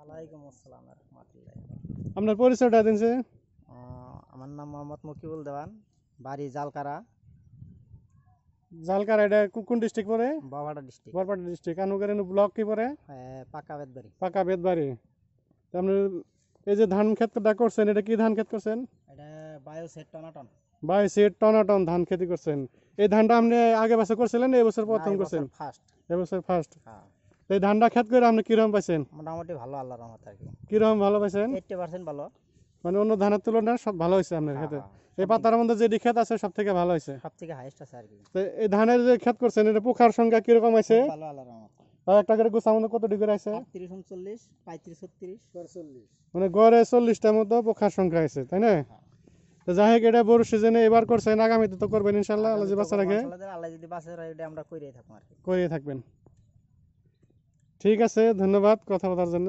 ওয়ালাইকুম আসসালাম রহমতুল্লাহ। আপনার পরিচয়টা দিন যে। আমার নাম মোহাম্মদ মকিবুল দেওয়ান, বাড়ি জালকারা, জালকার এটা কোন ডিস্ট্রিক্ট পড়ে? বাবাডা ডিস্ট্রিক্ট, বরপাটা ডিস্ট্রিক্ট। আনুগের ব্লক কি পড়ে? পাকা বেদবাড়ি। পাকা বেদবাড়ি। তো আপনি এই যে ধান ক্ষেতটা করছেন, এটা কি ধান ক্ষেত করছেন? এটা বায়ো সেট টনাটন। 22 টনাটন ধান খেতি করছেন। এই ধানটা আপনি আগে বছর করছিলেন, এই বছর প্রথম করছেন? ফার্স্ট। এবছর ফার্স্ট। হ্যাঁ, এই ধানটা ক্ষেত করে আপনি কিরকম পাইছেন? মোটামুটি ভালো, আল্লাহর রহমত আর কি। কিরকম ভালো পাইছেন? 80% ভালো। মানে অন্য ধানের তুলনায় সব ভালো হয়েছে আপনার ক্ষেতে? এই সব পাতার মধ্যে যে ক্ষেত আছে সব থেকে ভালো হয়েছে। সব থেকে হাইস্ট আছে আর কি। তো এই ধানের যে ক্ষেত করছেন, এটা পোকার সংখ্যা কিরকম আছে? খুব ভালো, আল্লাহর রহমত। আর একটা করে গোছা মধ্যে কত ডিগ্রি আছে? 38 39 35 36 40। মানে গড়ে 40টার মতো পোকার সংখ্যা আছে, তাই না? তো যাই হোক, এটা বড় সিজনে এবার করছেন, আগামীতে তো করবেন ইনশাল্লাহ, আল্লাহ যে বাচ্চা রাখে আল্লাহ যদি বাঁচে রাখে, এটা আমরা কইরাই থাকবো আর কি। করিয়ে থাকবেন। ঠিক আছে, ধন্যবাদ কথা বলার জন্য।